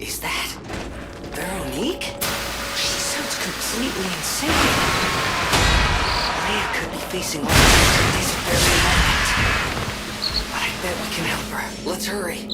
Is that Veronique? She sounds completely insane. Leia could be facing all this very moment. But I bet we can help her. Let's hurry.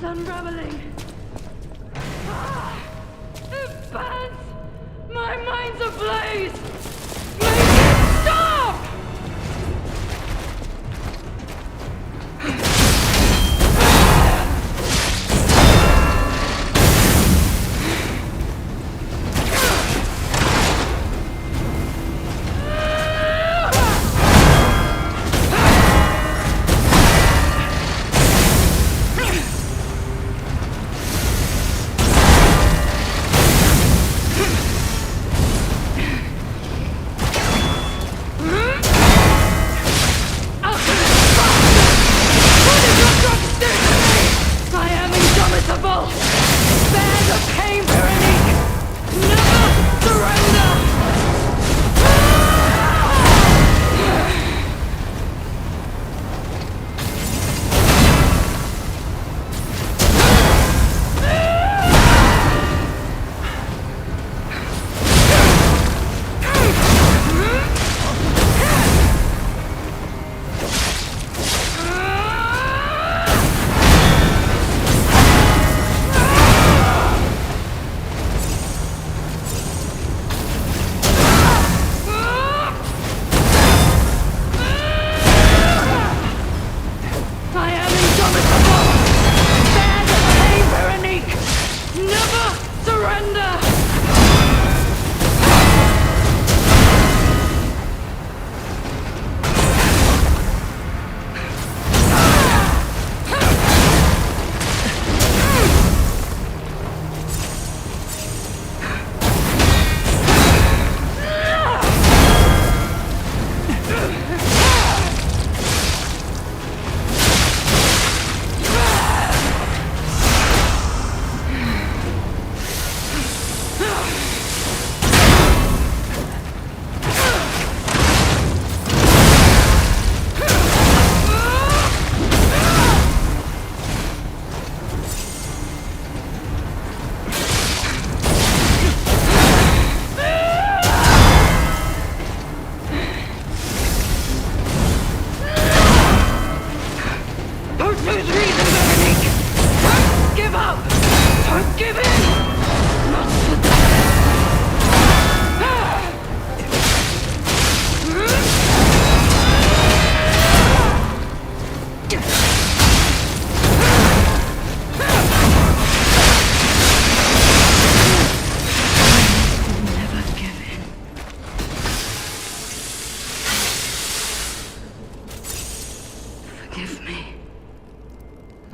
unraveling. It burns! My mind's ablaze! Make it stop!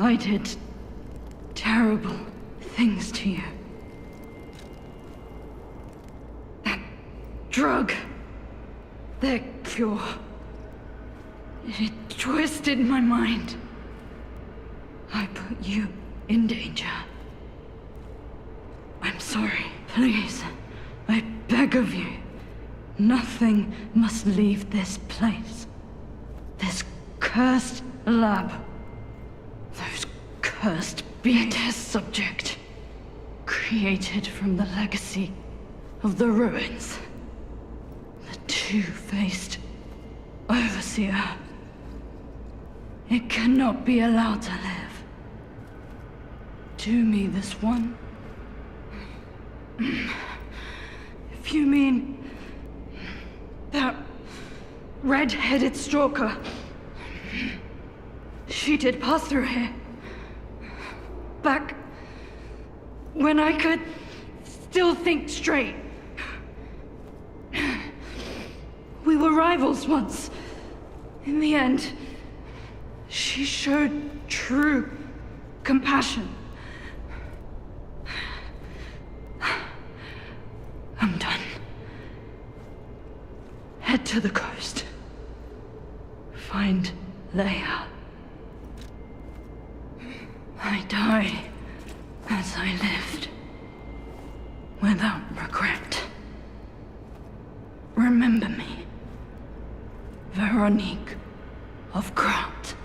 I did terrible things to you. That drug, their cure, it twisted my mind. I put you in danger. I'm sorry. Please, I beg of you. Nothing must leave this place. This cursed lab. Those cursed beings. A test subject. Created from the legacy of the ruins. The two-faced overseer. It cannot be allowed to live. Do me this one. If you mean that red-headed stalker, she did pass through here. Back when I could still think straight. We were rivals once. In the end, she showed true compassion. I'm done. Head to the coast. Find Leia. I die as I lived, without regret. Remember me, Veronique of Grant.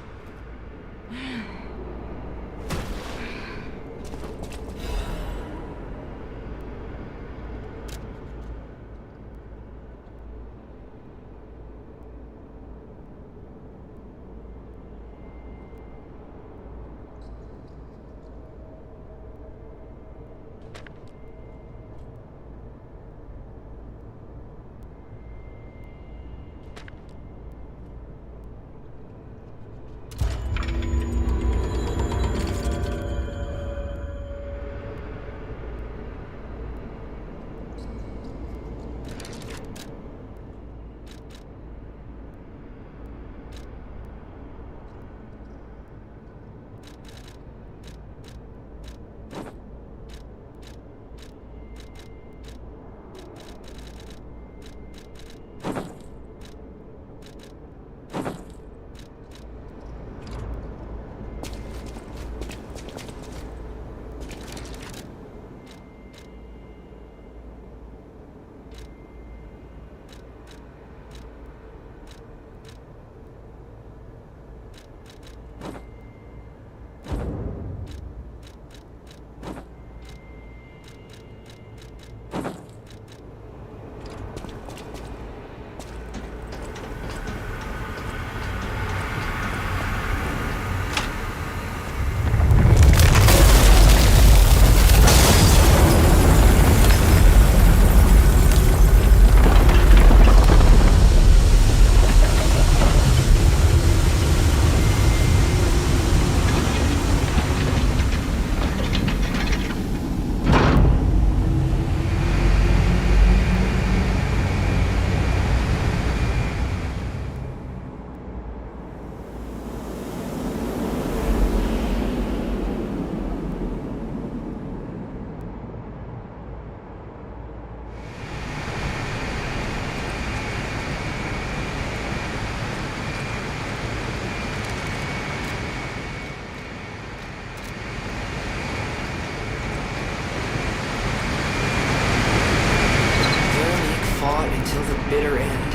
till the bitter end.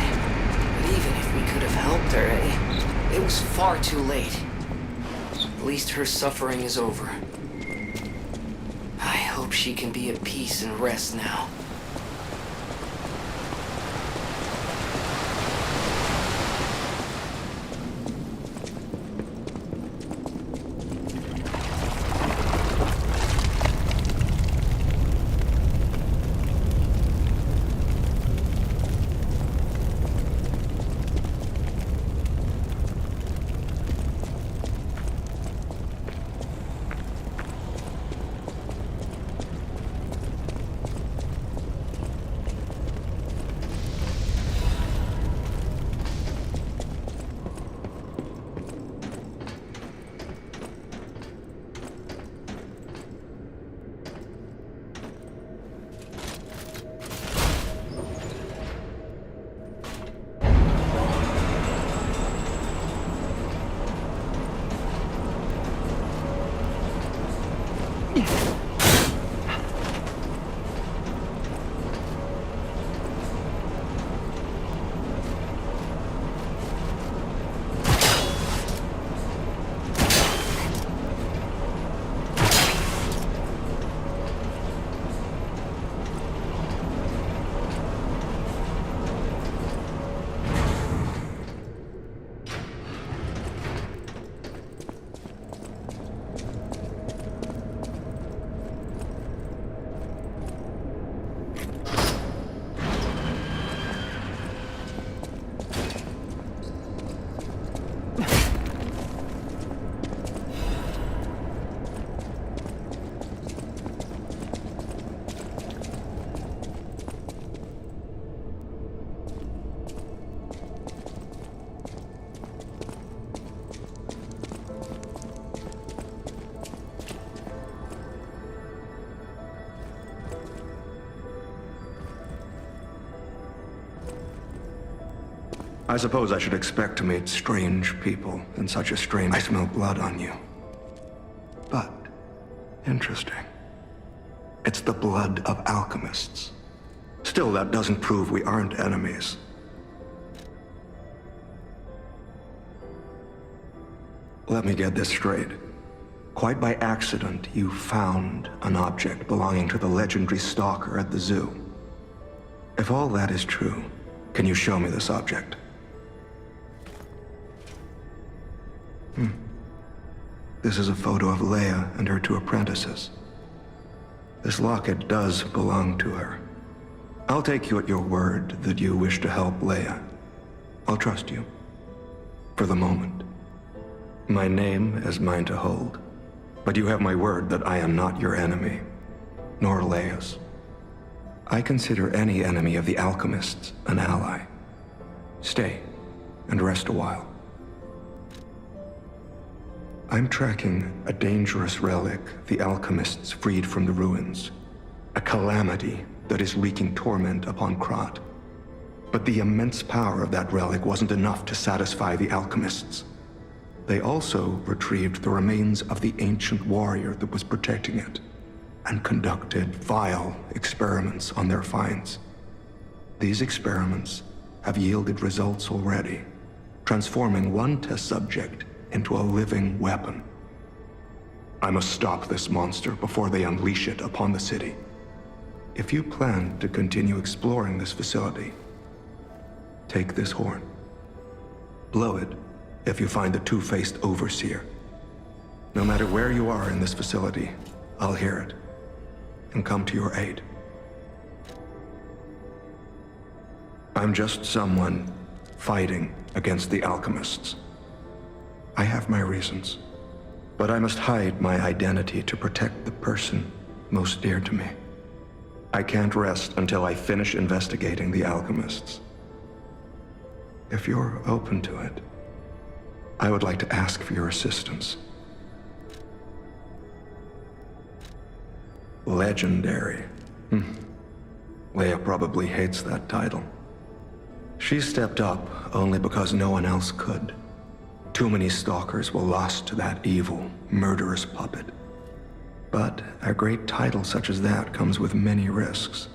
But even if we could have helped her, it was far too late. At least her suffering is over. I hope she can be at peace and rest now. I suppose I should expect to meet strange people in such a strange... I smell blood on you. But, interesting. It's the blood of alchemists. Still, that doesn't prove we aren't enemies. Let me get this straight. Quite by accident, you found an object belonging to the legendary stalker at the zoo. If all that is true, can you show me this object? This is a photo of Leia and her two apprentices. This locket does belong to her. I'll take you at your word that you wish to help Leia. I'll trust you. For the moment. My name is mine to hold. But you have my word that I am not your enemy, nor Leia's. I consider any enemy of the alchemists an ally. Stay and rest a while. I'm tracking a dangerous relic the alchemists freed from the ruins. A calamity that is wreaking torment upon Krat. But the immense power of that relic wasn't enough to satisfy the alchemists. They also retrieved the remains of the ancient warrior that was protecting it, and conducted vile experiments on their finds. These experiments have yielded results already, transforming one test subject into a living weapon. I must stop this monster before they unleash it upon the city. If you plan to continue exploring this facility, take this horn. Blow it if you find the two-faced overseer. No matter where you are in this facility, I'll hear it and come to your aid. I'm just someone fighting against the alchemists. I have my reasons, but I must hide my identity to protect the person most dear to me. I can't rest until I finish investigating the alchemists. If you're open to it, I would like to ask for your assistance. Legendary. Leia probably hates that title. She stepped up only because no one else could. Too many stalkers were lost to that evil, murderous puppet. But a great title such as that comes with many risks.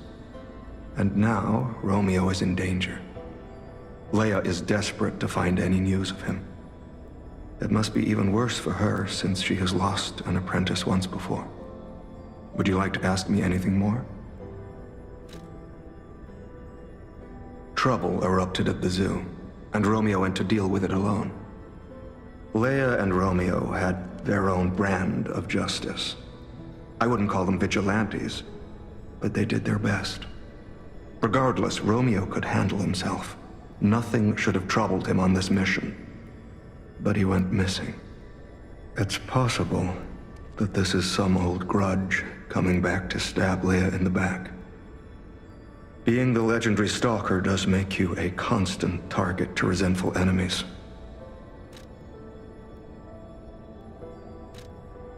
And now, Romeo is in danger. Leia is desperate to find any news of him. It must be even worse for her, since she has lost an apprentice once before. Would you like to ask me anything more? Trouble erupted at the zoo, and Romeo went to deal with it alone. Leia and Romeo had their own brand of justice. I wouldn't call them vigilantes, but they did their best. Regardless, Romeo could handle himself. Nothing should have troubled him on this mission. But he went missing. It's possible that this is some old grudge coming back to stab Leia in the back. Being the legendary stalker does make you a constant target to resentful enemies.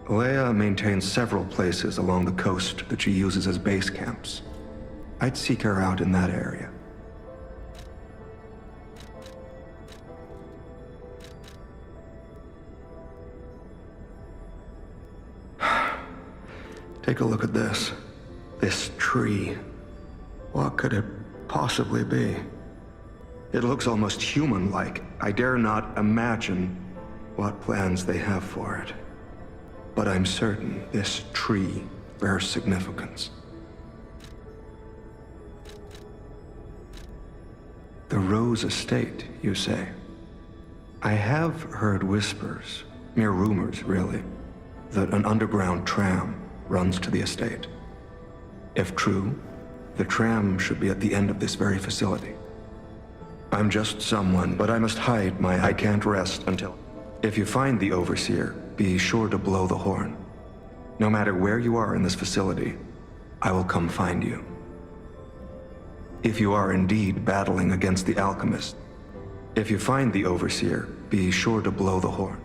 Leia maintains several places along the coast that she uses as base camps. I'd seek her out in that area. Take a look at this. This tree. What could it possibly be? It looks almost human-like. I dare not imagine what plans they have for it. But I'm certain this tree bears significance. The Rose Estate, you say? I have heard whispers, mere rumors really, that an underground tram runs to the estate. If true, the tram should be at the end of this very facility. I'm just someone, but I must hide my I can't rest until... If you find the Overseer, be sure to blow the horn. No matter where you are in this facility, I will come find you. If you are indeed battling against the alchemist, if you find the Overseer, be sure to blow the horn.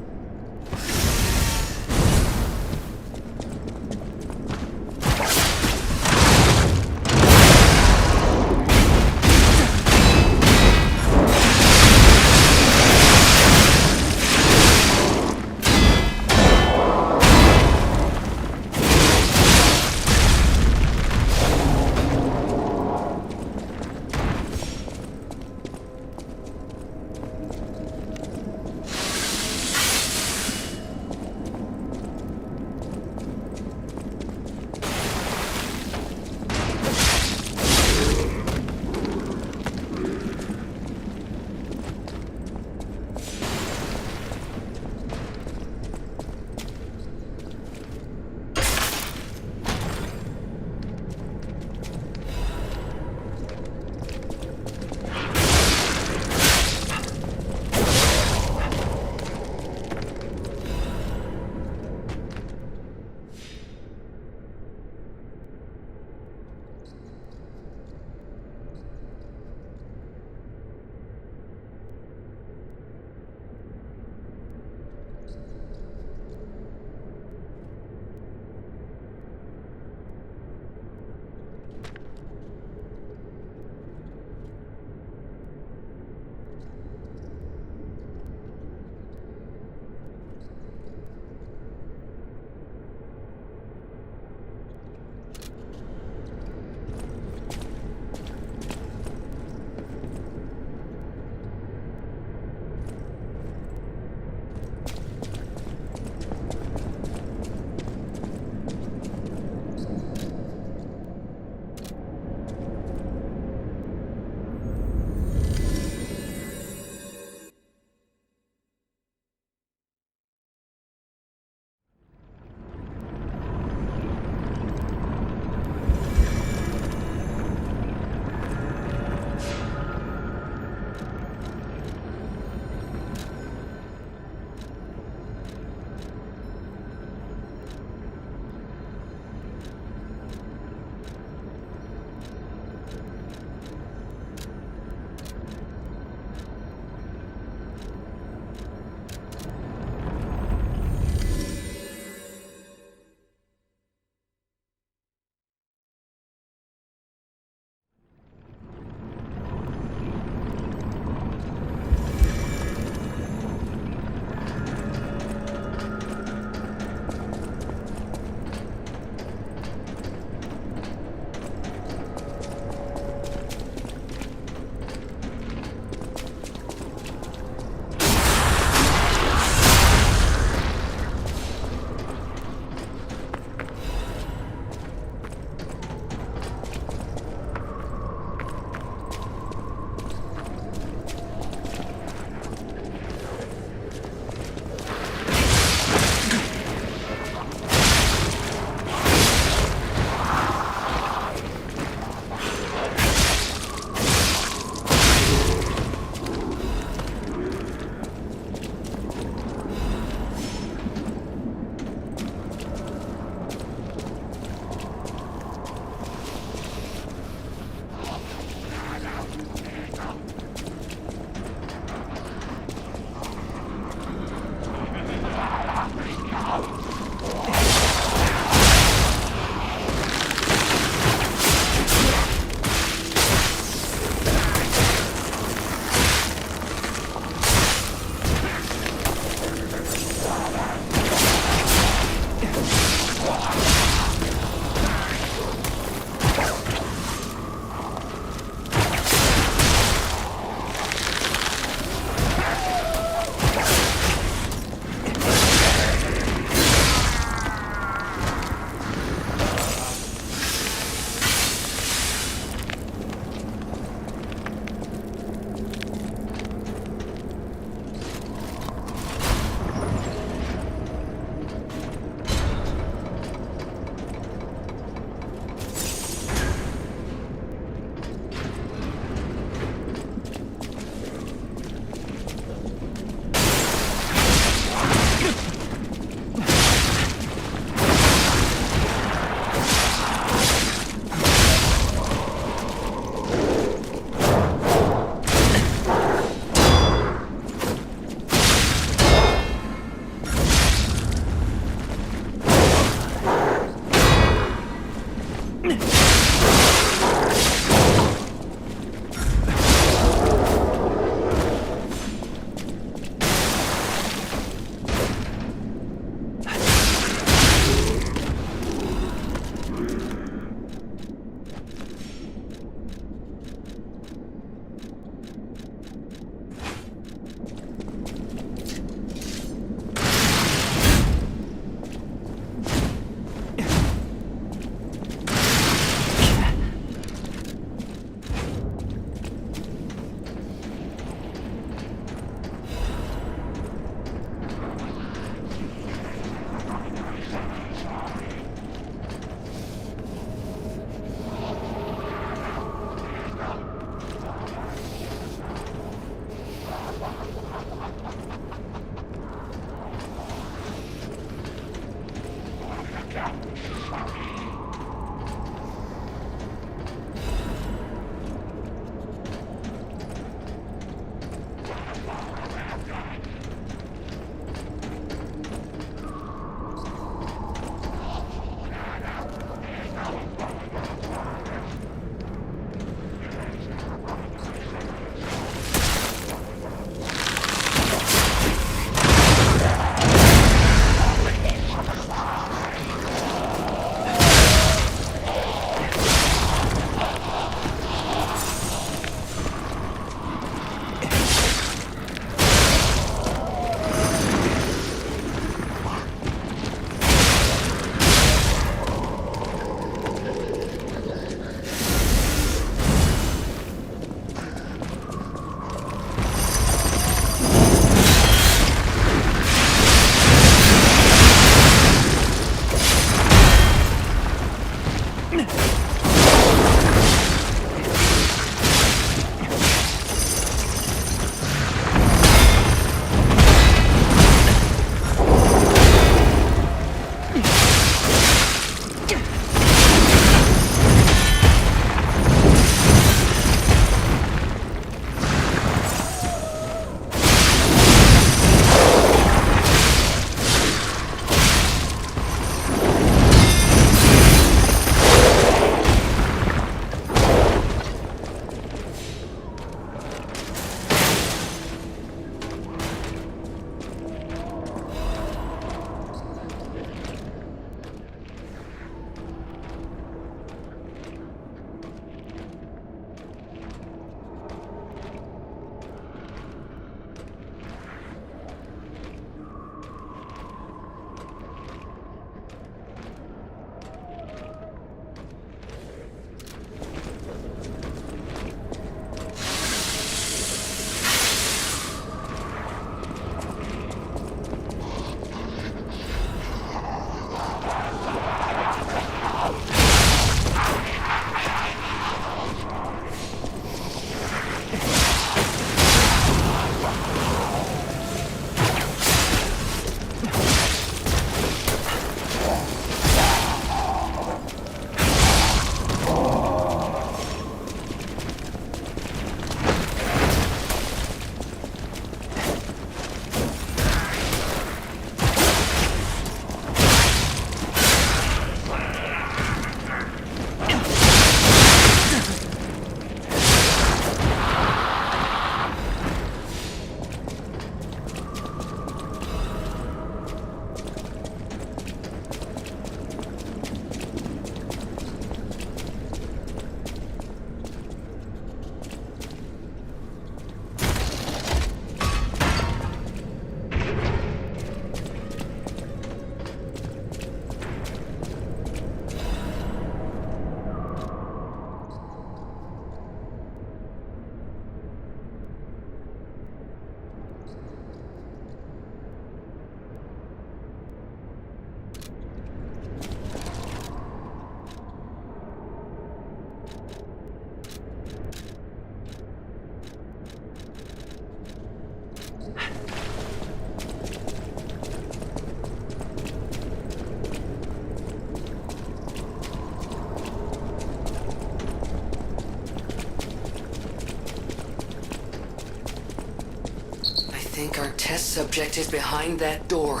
subject is behind that door.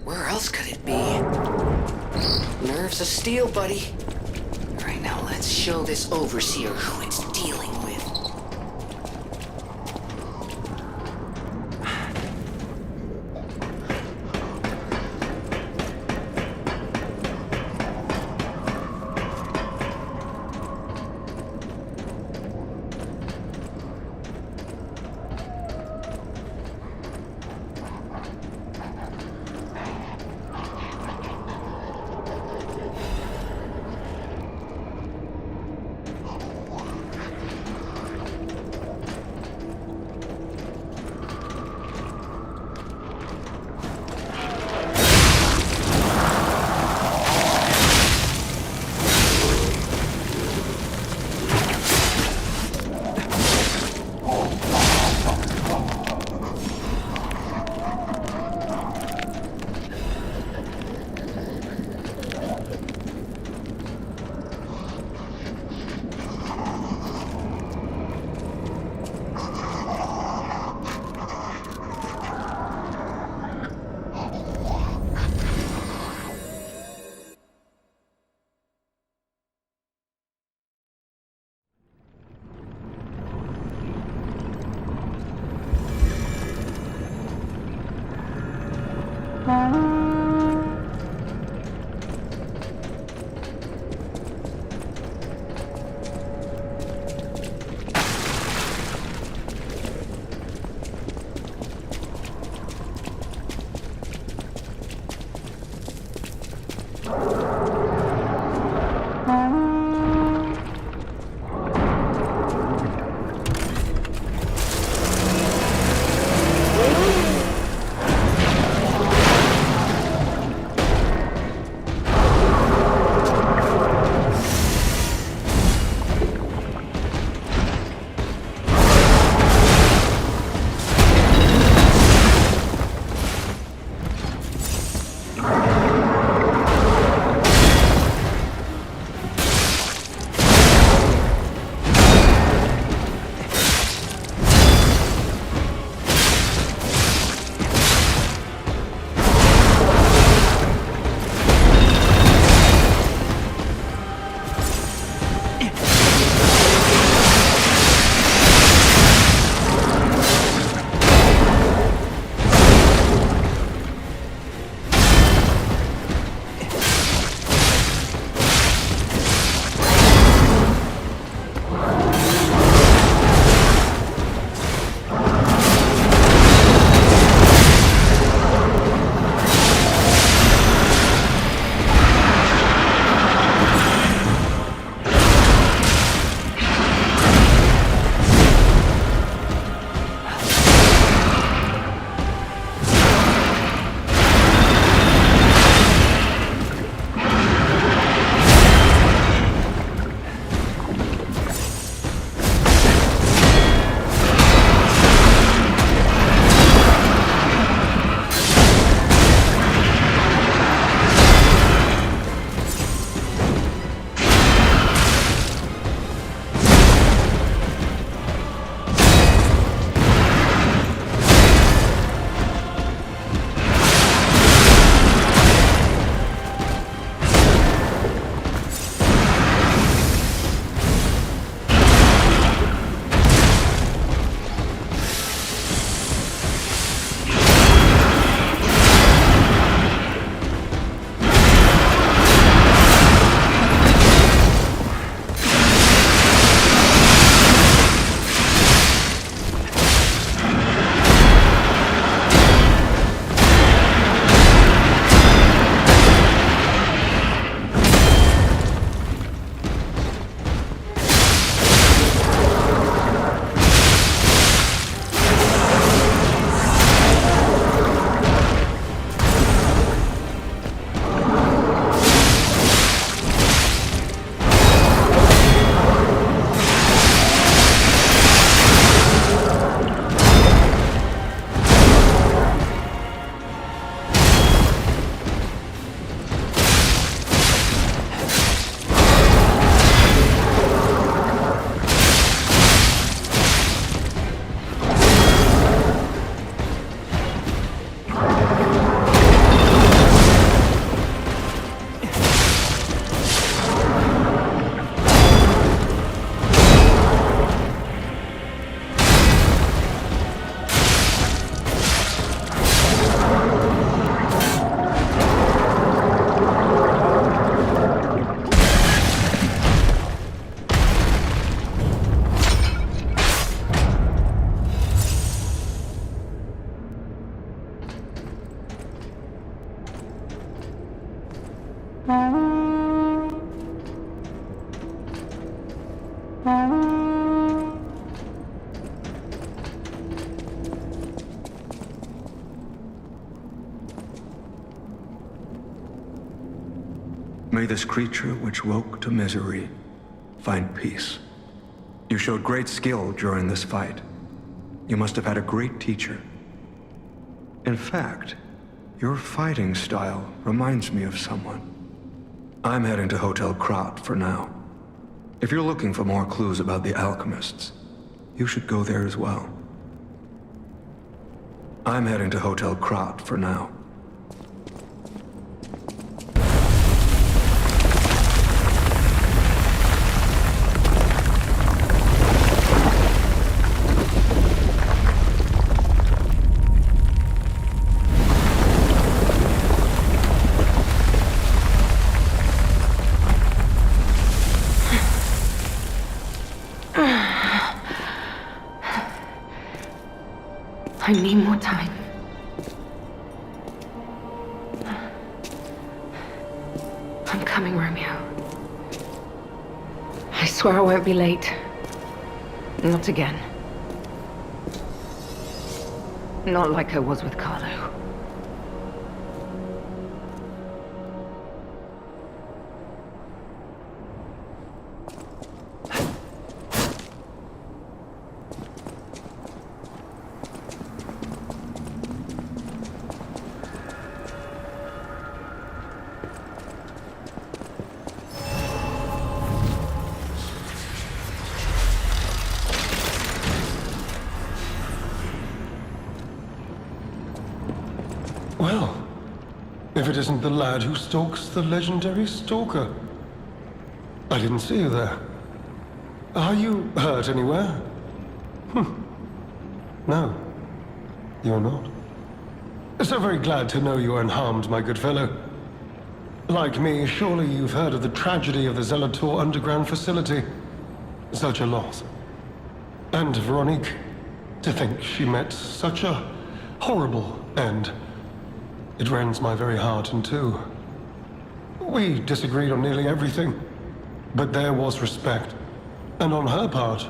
Where else could it be? Nerves of steel, buddy. All right, now let's show this overseer who it's dealing with. May this creature which woke to misery find peace. You showed great skill during this fight. You must have had a great teacher. In fact, your fighting style reminds me of someone. I'm heading to Hotel Krat for now. If you're looking for more clues about the alchemists, you should go there as well. I'm heading to Hotel Krat for now. I need more time. I'm coming, Romeo. I swear I won't be late. Not again. Not like I was with Carlo. Well, if it isn't the lad who stalks the legendary stalker. I didn't see you there. Are you hurt anywhere? No, you're not. So very glad to know you are unharmed, my good fellow. Like me, surely you've heard of the tragedy of the Zelator underground facility. Such a loss. And Veronique, to think she met such a horrible end. It rends my very heart in two. We disagreed on nearly everything, but there was respect, and on her part,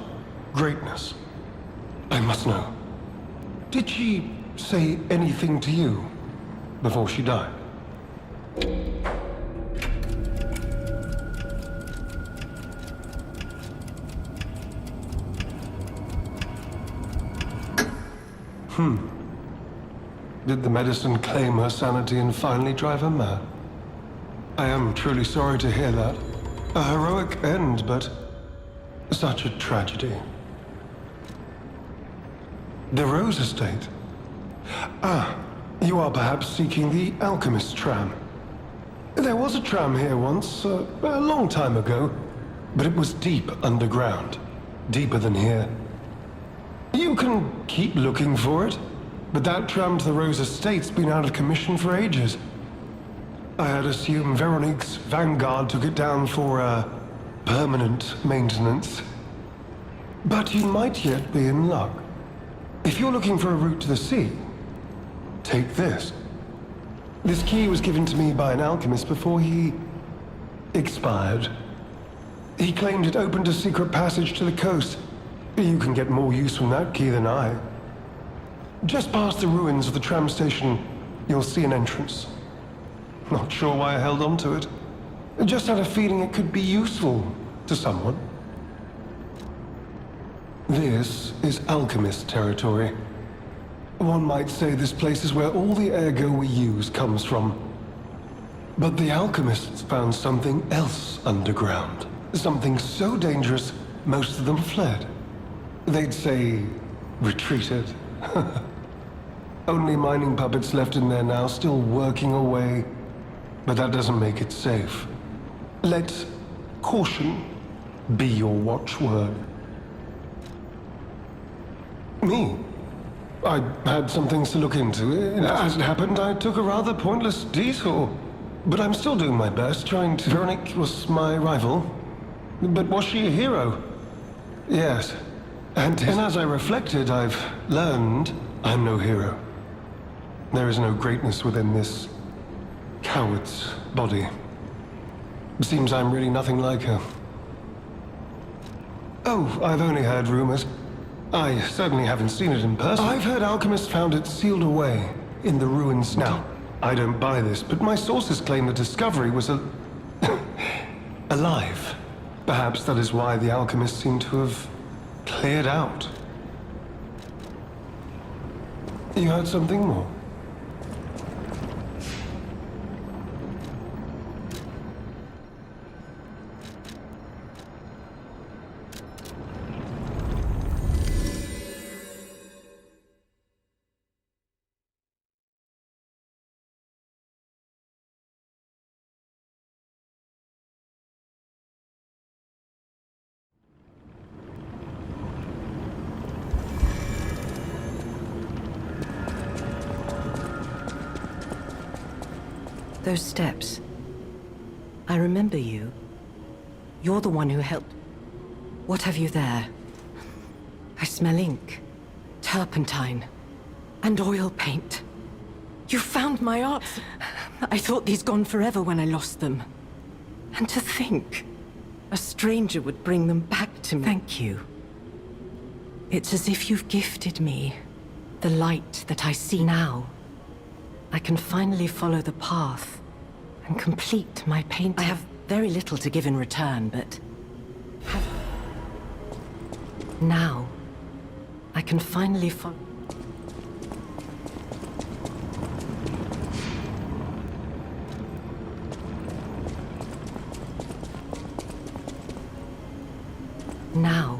greatness. I must know, did she say anything to you before she died? Did the medicine claim her sanity and finally drive her mad? I am truly sorry to hear that. A heroic end, but such a tragedy. The Rose Estate. Ah, you are perhaps seeking the Alchemist tram. There was a tram here once, a long time ago, but it was deep underground. Deeper than here. You can keep looking for it. But that tram to the Rose Estate's been out of commission for ages. I had assumed Veronique's Vanguard took it down for, permanent maintenance. But you might yet be in luck. If you're looking for a route to the sea, take this. This key was given to me by an alchemist before he expired. He claimed it opened a secret passage to the coast. You can get more use from that key than I. Just past the ruins of the tram station, you'll see an entrance. Not sure why I held on to it. I just had a feeling it could be useful to someone. This is alchemist territory. One might say this place is where all the ergo we use comes from. But the alchemists found something else underground. Something so dangerous, most of them fled. They'd say, retreated. Only mining puppets left in there now, still working away. But that doesn't make it safe. Let caution be your watchword. Me? I had some things to look into. As it happened, I took a rather pointless detour. But I'm still doing my best, trying to... Veronique was my rival. But was she a hero? Yes. And as I reflected, I've learned I'm no hero. There is no greatness within this coward's body. Seems I'm really nothing like her. Oh, I've only heard rumors. I certainly haven't seen it in person. I've heard alchemists found it sealed away in the ruins. Now, I don't buy this, but my sources claim the discovery was alive. Perhaps that is why the alchemists seem to have cleared out. You heard something more? Those steps. I remember you. You're the one who helped. What have you there? I smell ink, turpentine, and oil paint. You found my art. I thought these gone forever when I lost them. And to think, a stranger would bring them back to me. Thank you. It's as if you've gifted me the light that I see now. I can finally follow the path and complete my painting. I have very little to give in return, but now I can finally follow. Now.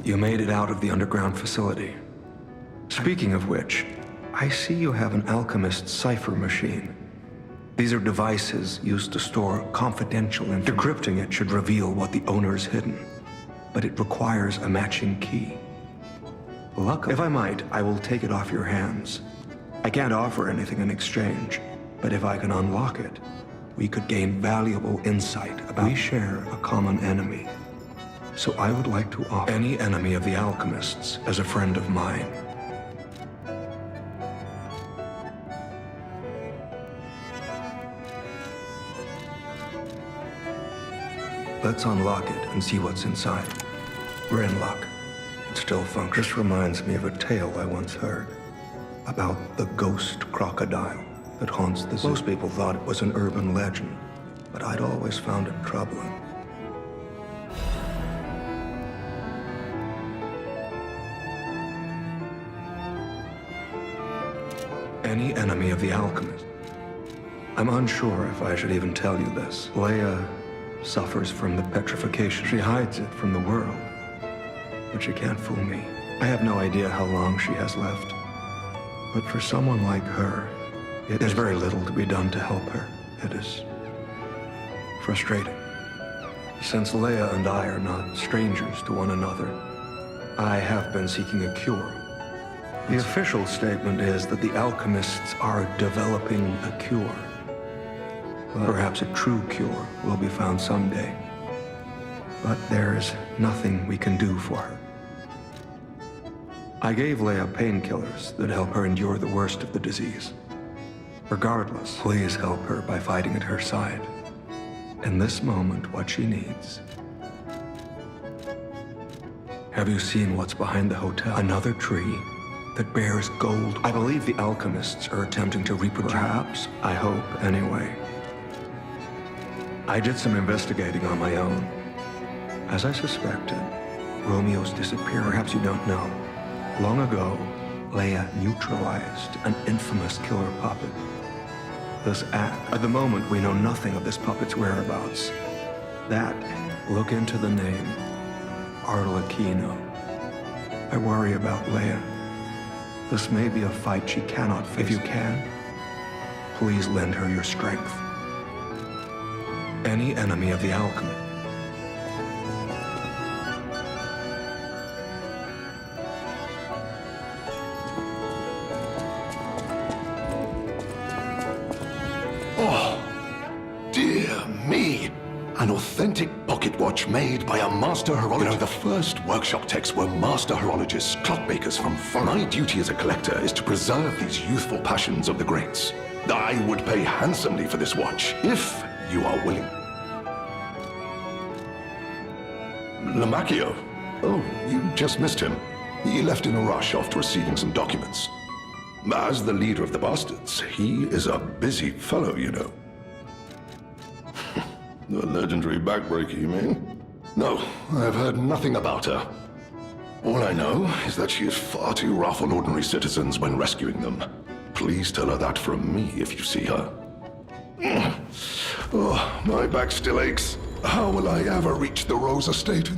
You made it out of the underground facility. Speaking of which, I see you have an alchemist's cipher machine. These are devices used to store confidential information. Decrypting it should reveal what the owner's hidden, but it requires a matching key. Luckily, if I might, I will take it off your hands. I can't offer anything in exchange, but if I can unlock it, we could gain valuable insight about. We share a common enemy. So I would like to offer any enemy of the alchemists as a friend of mine. Let's unlock it and see what's inside. We're in luck. It still functions. This reminds me of a tale I once heard about the ghost crocodile that haunts the zoo. Most people thought it was an urban legend, but I'd always found it troubling. Any enemy of the alchemist. I'm unsure if I should even tell you this. Leia suffers from the petrification. She hides it from the world, but she can't fool me. I have no idea how long she has left, but for someone like her, there's very little to be done to help her. It is frustrating. Since Leia and I are not strangers to one another, I have been seeking a cure. The official statement is that the alchemists are developing a cure. Perhaps a true cure will be found someday. But there is nothing we can do for her. I gave Leia painkillers that help her endure the worst of the disease. Regardless, please help her by fighting at her side. In this moment, what she needs. Have you seen what's behind the hotel? Another tree that bears gold. I believe the alchemists are attempting to reproduce. Perhaps. I hope, anyway. I did some investigating on my own. As I suspected, Romeo's disappeared. Perhaps you don't know. Long ago, Leia neutralized an infamous killer puppet. this act. At the moment, we know nothing of this puppet's whereabouts. That, look into the name, Arlecchino. I worry about Leia. This may be a fight she cannot face. If you can, please lend her your strength. Any enemy of the alchemy. Dear me! An authentic pocket watch made by a master horologist. You know, the first workshop techs were master horologists, clockmakers from foreign. My duty as a collector is to preserve these youthful passions of the greats. I would pay handsomely for this watch, if you are willing. Lamacchio. Oh, you just missed him. He left in a rush after receiving some documents. As the leader of the bastards, he is a busy fellow, you know. The legendary backbreaker, you mean? No, I've heard nothing about her. All I know is that she is far too rough on ordinary citizens when rescuing them. Please tell her that from me if you see her. Oh, my back still aches. How will I ever reach the Rose Estate?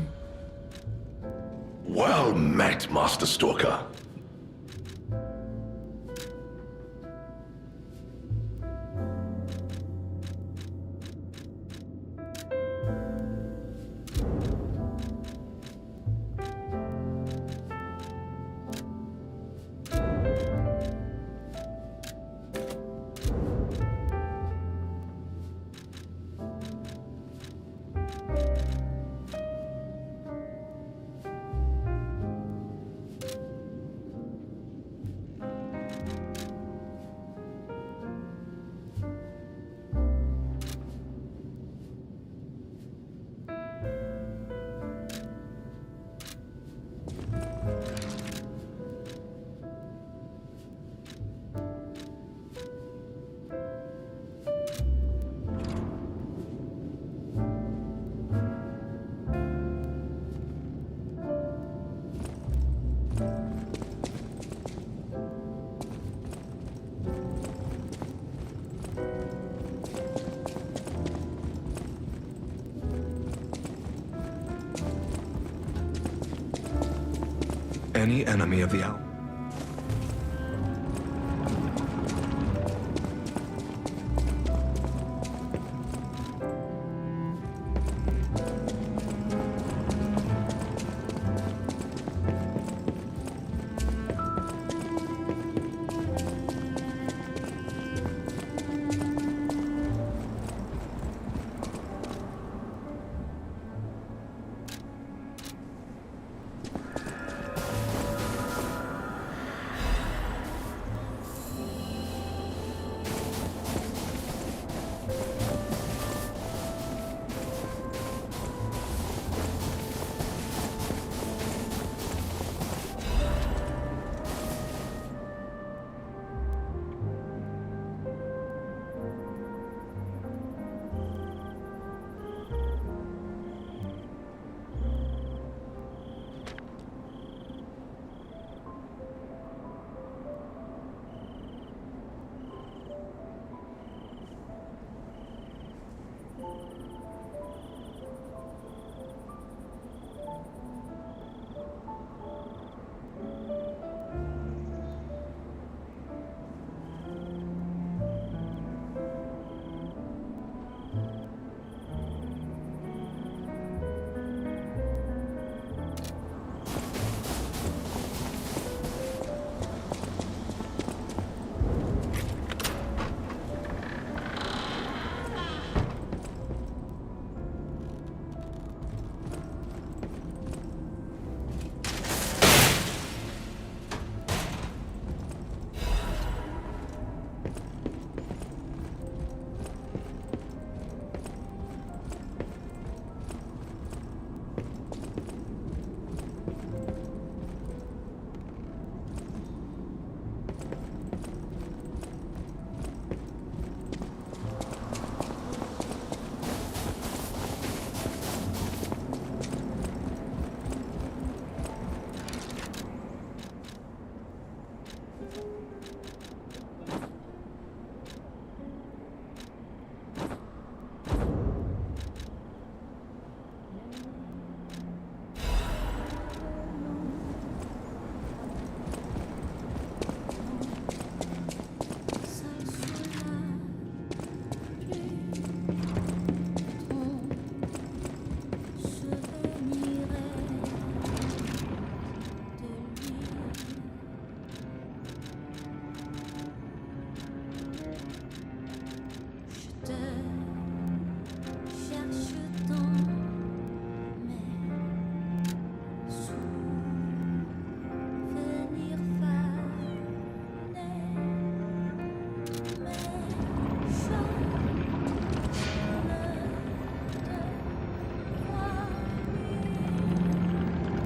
Well met, Master Stalker. Any enemy of the alchemy.